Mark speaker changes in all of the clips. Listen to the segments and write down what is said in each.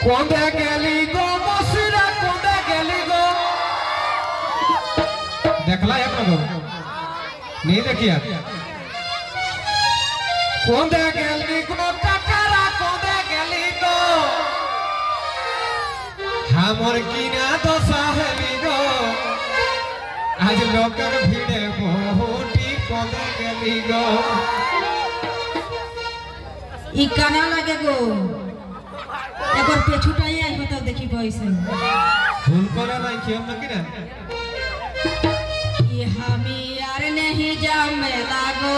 Speaker 1: কোঁদে গেলি গো মসিরা কোঁদে গেলি গো দেখলা আপনার नहीं देखिए কোঁদে গেলি গো টাকারা কোঁদে গেলি গো हमर किना तो साहेबी गो आज लोकर भिड़े बहुटी कोंदे गेली गो
Speaker 2: ई काना लागे गो एकर पेछुटाई आई होता देखी पैसे
Speaker 1: फूल कोना नहीं खेम न किना
Speaker 2: ये हमी यार नहीं जामे लागो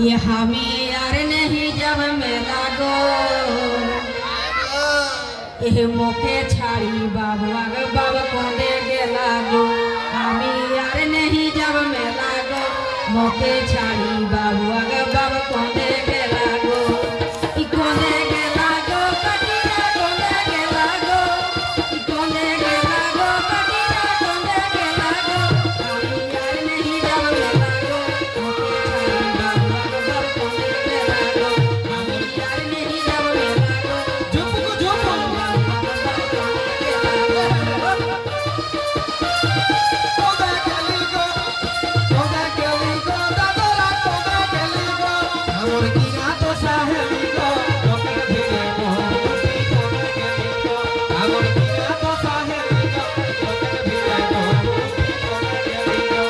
Speaker 2: ये हमी यार नहीं जामे लागो एह मोके छाड़ी बाबू आगे बाबा कोंदे गेला गो हमी यार नहीं जामे लागो मोके छाड़ी बाबू आगे बाबा कोंदे गेला गो ई कोंदे गेला गो कटिया कोंदे गेला गो ई कोंदे गेला गो कटिया कोंदे गेला गो हमी यार नहीं जामे लागो मोके छाड़ी बाबू आगे बाबा कोंदे गेला गो हमी यार नहीं जामे लागो
Speaker 1: चुप को चुप कोंदे गेली गो दादरा कोंदे गेली गो हमर किना तो साहेबी गो लोकर भिड़े बहुटी कोंदे गेली गो हमर किना तो साहेबी गो लोकर भिड़े बहुटी कोंदे गेली गो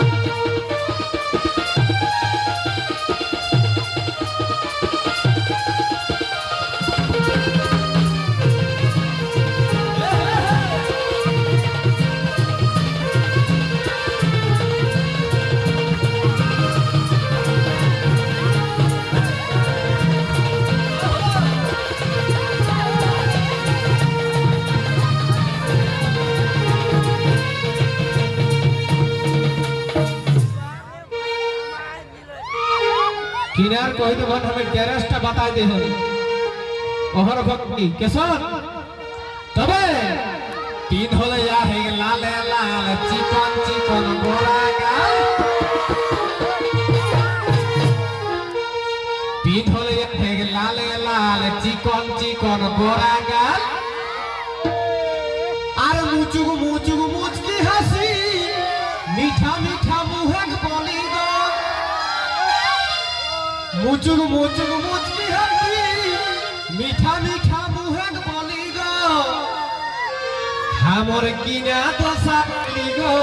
Speaker 1: किनार कोई तो बन हमें टेरेसटा बता दे हो ओहर भक्ति केसन तबे तीन होले या है लाल लाल चिकन चिकन गोरा गाल तीन होले या है लाल लाल चिकन चिकन गोरा गाल आर मुचुग मुचुग मुचकी हंसी मीठा मीठा मुहक बोली गो मुचुग मुचुग मुचकी हंसी मीठा मीठा मुहक बोली गो हमर किना तो साहेबी गो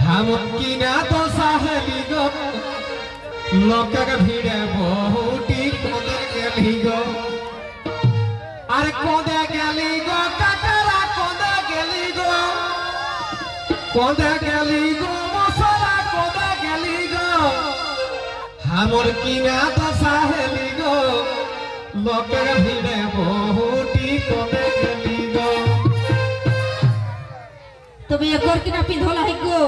Speaker 1: हमर किना तो साहेबी गो लोकक भिड़े बहुटी कोंदे गेली गो अरे कोंदे गेली गो काकरा कोंदे गेली गो मसला कोंदे गेली गो हमर किना तो साहेबी गो लोकर भिड़े बहुटी कोंदे गेली गो
Speaker 2: तबे एकर किना पिंधला है गो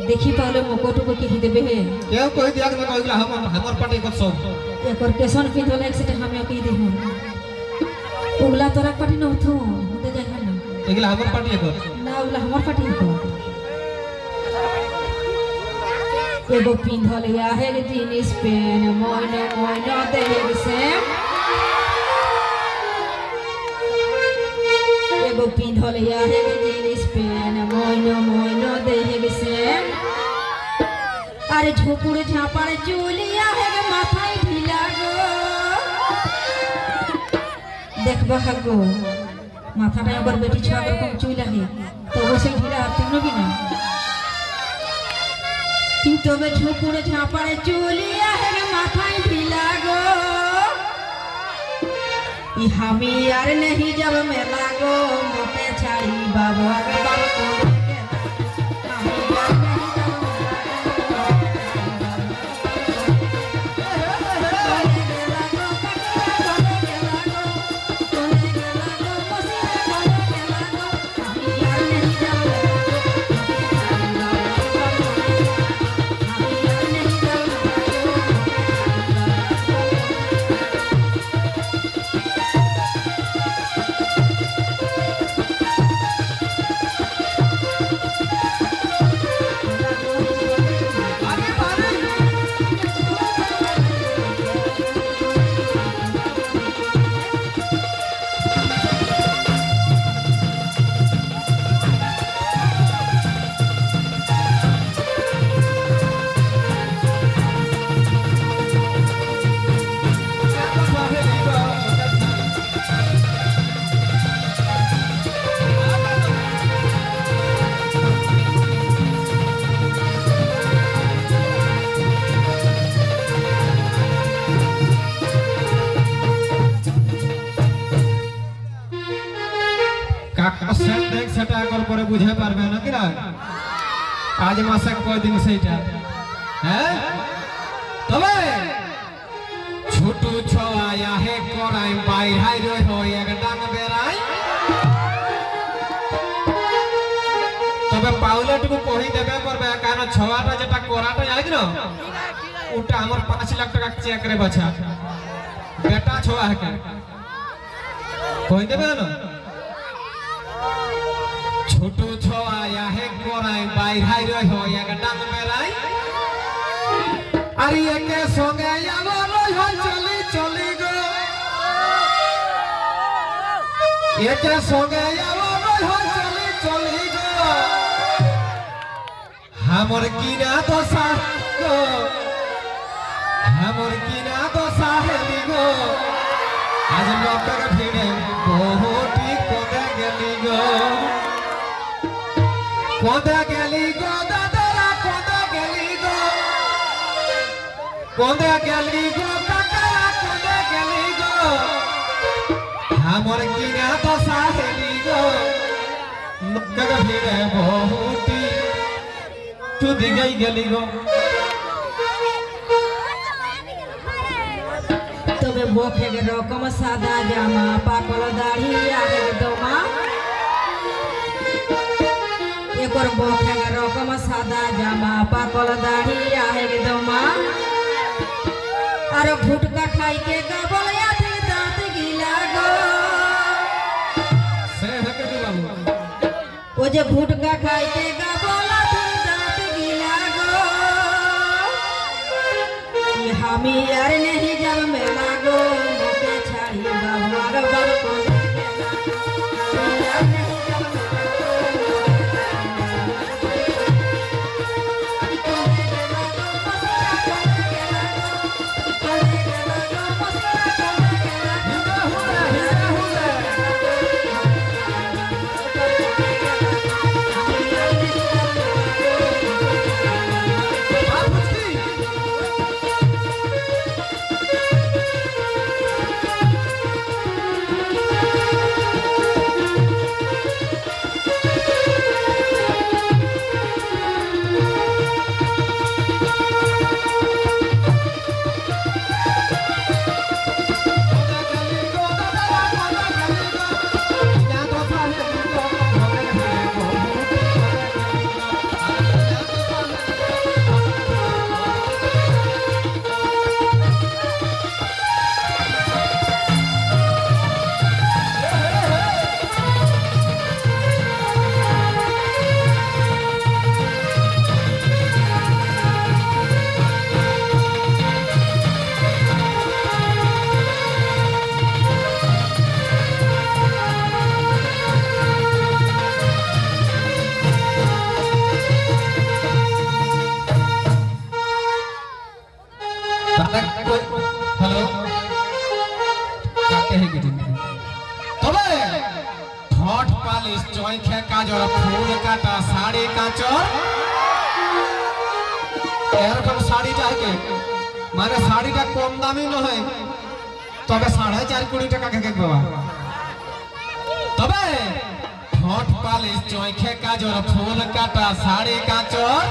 Speaker 2: देखी पहले मोकोटो को की देबे है
Speaker 1: केउ कहि दिया के कहला हमर पार्टी को सब
Speaker 2: एकर केसन पिंधला एक से हम की देहु उगला तोरा पार्टी न होथो दे जाय ना
Speaker 1: एगला हमर पार्टी को
Speaker 2: ना उगला हमर पार्टी को एगो पिंधल या है जीन्स पेन मोइनो मोइनो देह से एगो पिंधल या है जीन्स पेन मोइनो मोइनो देह से अरे झोपुर झापार चुलिया है माथाय ढीला गो देखबा गो माथाटा अगर बेटी छुआ रकम चुला है तो वैसे ढीला तुमनो भी ना तबे झोपुर झापार चुलिया है माथाय ढीला गो ई हमी यार नहीं जब मेला गो मोटे छाड़ी बाबू आगे बाबू को
Speaker 1: সেট দেখ সেটা একবার পরে বুঝে পারবে না কি না আজ মাসে কয় দিন সেইটা হ্যাঁ তবে ছোট ছোয়া হে করাই বাইরাই রই হয় এক ডান বেড়াই তবে পাউলেটুকু কহি দেবে করবে কারণ ছোয়াটা যেটা করাটা জানিস না ওটা আমার 5 লাখ টাকা চেক রে বাছা বেটা ছোয়া হে কহি দেবে না ছোট ছোয়া হে করাই বাইরাই রই হয় এক ডান বেড়াই আর একে সঙ্গে আমার রই হয় চলি চলি গো একে সঙ্গে আমার রই হয় চলি চলি গো हमर कीना दशा गो हमर कीना दशा हेली गो आज लोकर भिड़े बहुटी कोदे गेली गो दादारा कोदे गेली गो काकारा कोदे गेली गो हमर कीना दशा हेली गो लोकर भिड़े बहुटी तू दिगाई गेली गो
Speaker 2: তবে বকে রকম সাদা জামা পাকল দাড়ি আগে দমা একর বকে রকম সাদা জামা পাকল দাড়ি আগে দমা আর ফুটকা খাইকে গাবল আঠি দাঁত গিলা গো
Speaker 1: সে হকে দিলাম
Speaker 2: ও যে ফুটকা খাইকে গাবল हमी यार नहीं जब मेला गो मोके छाड़ी बाबा बाबा को
Speaker 1: हेलो काके है गिटिन तबे ठोट पालिश चोइखे काजर फूल काटा साड़ी काचर এরকম শাড়ি চাইকে মানে শাড়িটা কম দামি নয় তবে 4.5 কোটি টাকা কে বাবা তবে ঠোঁট পালিশ চোখে কাজর ফুল কাটা শাড়ি কাচর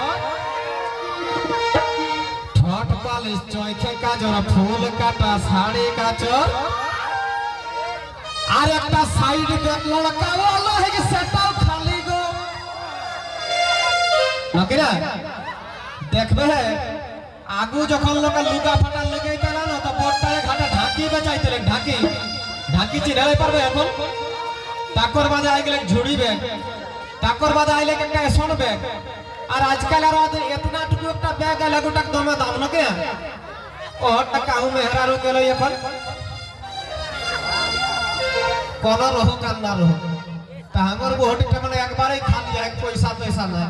Speaker 1: ঠোঁট পালিশ চোখে কাজর ফুল কাটা শাড়ি কাচর আর একটা সাইড দেখ লড়কা ওলা হে সেটাও খালি গো নকিরা দেখবে আগু যখন লোক লুগা ফাটা লেগে গেল না তো বড়টারে ঘাটে ঢাকি বেচাইতে ঢাকি ঢাকি চিনালে পারবে এখন টাকর বাজে আই গেলে ঝুড়িবে টাকর বাজে আইলে একটা শুনবে আর আজকাল আর এতনা টুকু একটা ব্যাগ আইলে গোটা দমে দাম নাকি ও টাকা ও মেহরারু গেল এখন কোন রহু কান না রহু তা আমার বহটিটা মানে একবারই খালি এক পয়সা পয়সা না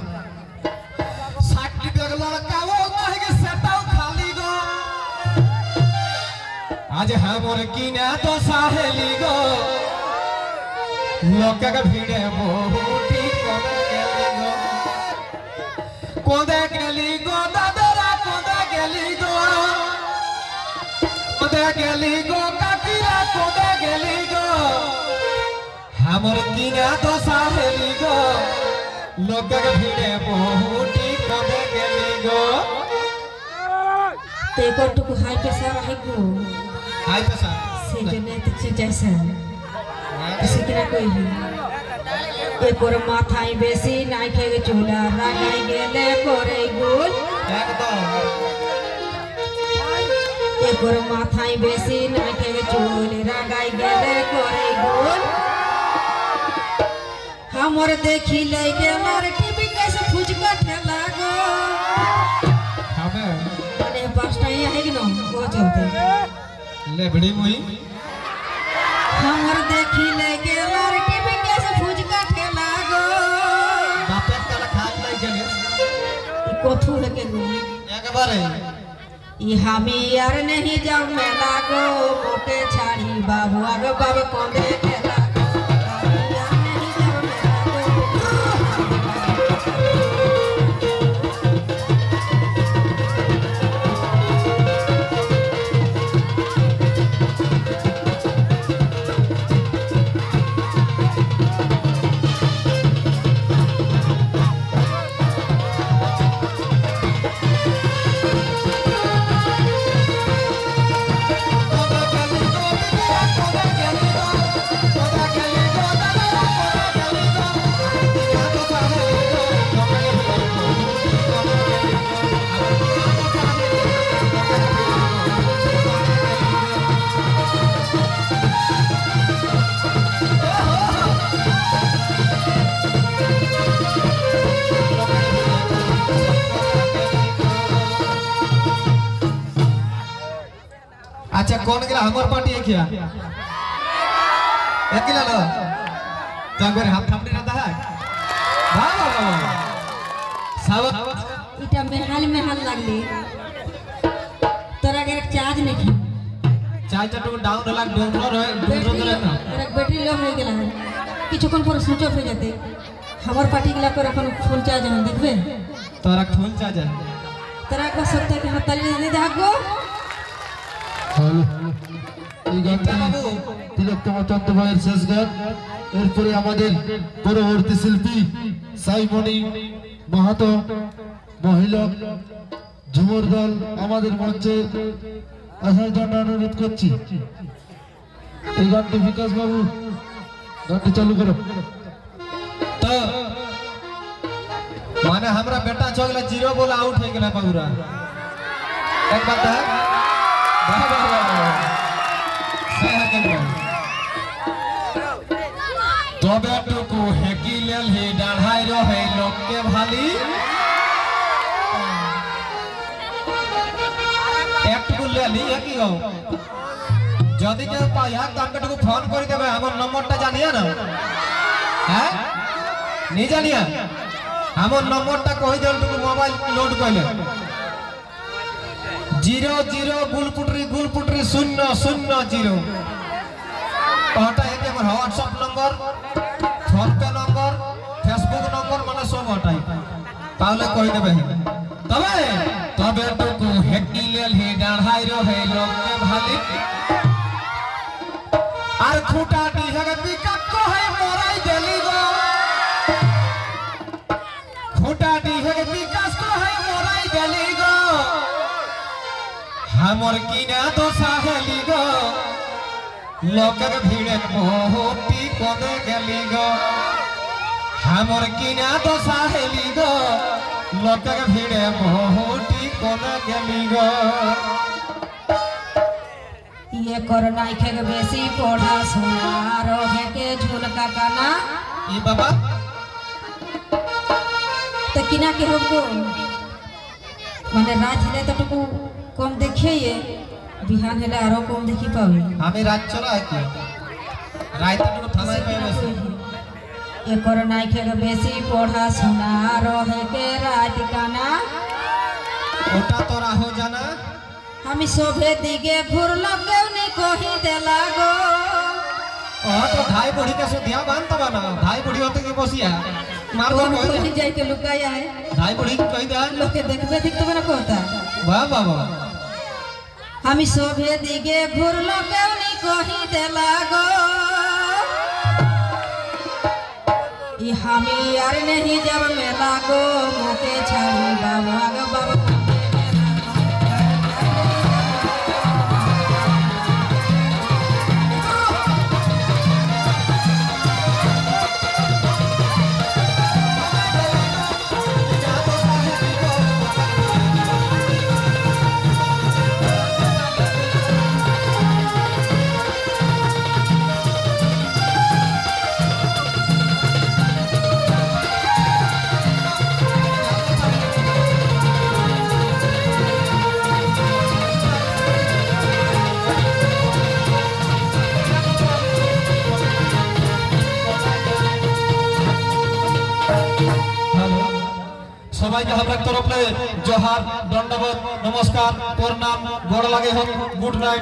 Speaker 1: সাকটি ব্যাগ লড়কা ও নাহি সেটাও খালি গো আজ हमर किना तो साहेली गो लोके के भीड़े बहुटी कोदे गेली गो दादरा कोदे गेली गो काकीरा कोदे गेली गो हमर किना तो साहेली गो लोक के भिड़े बहुटी कदे गेली गो
Speaker 2: ते कोटुकु हाई प्रेशर है गो
Speaker 1: हाय पैसा
Speaker 2: से जने तक जैसे किसी किना कोई है एक और माथाई बेसी नाई खेगे चूल्हा रागाई गेले कोरे गुल
Speaker 1: एकदम
Speaker 2: एक और माथाई बेसी नाई खेगे चूल्हा रागाई गेले कोरे गुल हमर देखी ले गेलर टीवी कैसे फुजका ठेला गो
Speaker 1: हमें
Speaker 2: अरे पास्ता ये है कि न वो चलते
Speaker 1: लेबड़ी मुई
Speaker 2: हमर देखी ले गेलर टीवी कैसे फुजका ठेला गो
Speaker 1: बापे तला खात नहीं गेले
Speaker 2: कोथू लेके गो
Speaker 1: एक बार
Speaker 2: ई हामी यार नहीं जाओ मेला गो मोके छाड़ी बाबू आगे बाबू कोंदे खेला
Speaker 1: अच्छा कौन गिला हमर पार्टी है क्या एक गिला लो जागर हाथ थामने रहता है वाह वाह वाह सब
Speaker 2: इटा मेहल लागली तोरा के चार्ज नहीं
Speaker 1: चाय चटो डाउन लग डोनर है डोनर ना
Speaker 2: तेरा बैटरी लो हो गेला है किछुकन पर स्विच ऑफ हो जाते हमर पार्टी गिला कर अपन फुल चार्ज हम देखबे
Speaker 1: तोरा फोन चार्ज है
Speaker 2: तेरा को सकते कि हतली नहीं देखो
Speaker 3: হ্যালো এই গানটা তিলোত্তমা চট্টোপাধ্যায়ের শেষ গান এরপরে আমাদের পরবর্তী শিল্পী সাইমনি মাহাতো মহিলা ঝুমুর দল আমাদের মঞ্চে আসার জন্য অনুরোধ করছি এই গানটি বিকাশ বাবু গানটি চালু করো
Speaker 1: तो माने हमरा बेटा चगला जीरो बोल आउट हो गेला पूरा एक बात है वाह वाह वाह सही है के तो बेटू को हेकी लेल हे डाढ़ाई रहे लोग के भाली एक को ले ली है की हो जदी के पाया तब को फोन कर देबे हमर नंबरटा जानिया ना हैं नहीं जानिया हमर नंबरटा कहि देल तू मोबाइल लोड कइले 00 गुलपुटरी 000 ओटा है हमर व्हाट्सएप नंबर फोन पे नंबर फेसबुक नंबर माने सब ओटाई ताले कहि देबे तबे तो को हेकी लेल हे डाढ़ाई रहे लोग के भाली आर खूटा दिहग पिका को है मोराई देली गो खूटा दिहग विकास को है मोराई देली गो हमर किना तो साहेली गो लोकक भीड़े बहुती कोने गेली गो हमर किना तो साहेली गो लोकक भीड़े बहुती कोने गेली गो
Speaker 2: ये कोरोना के बेसी पढ़ा सुना रहे के झुलका काना
Speaker 1: ई बाबा
Speaker 2: तो किना के हमको माने रात हेले तो टुकु कम देखे ये बिहान हेले आरो कम देखी पावे
Speaker 1: हमें रात चला है कि रात को थाना पे बस
Speaker 2: ये कोरोना के बेसी पढ़ा सुना रहे के रात काना
Speaker 1: ओटा तोरा हो जाना
Speaker 2: हम सोभे दिगे घुरल केउनी कहि देला गो
Speaker 1: तो भाई बुढ़ी के सुधिया बांध तबा ना भाई बुढ़ी होते की बसिया मार दो
Speaker 2: कहि जाय के लुकाया है
Speaker 1: भाई बुढ़ी कहि दे
Speaker 2: लोग के देखबे दिख तो ना कहता
Speaker 1: वाह बाबा
Speaker 2: हम सोभे दिगे घुरल केउनी कहि देला गो हामी यार नहीं जब मेला गो मोके छाड़ी बाबुआ ग बाबा कोंडे
Speaker 1: সবাইকে হাতের তরফে জোহার দণ্ডবোধ নমস্কার প্রণাম গোড় লাগে হোক গুড নাইট।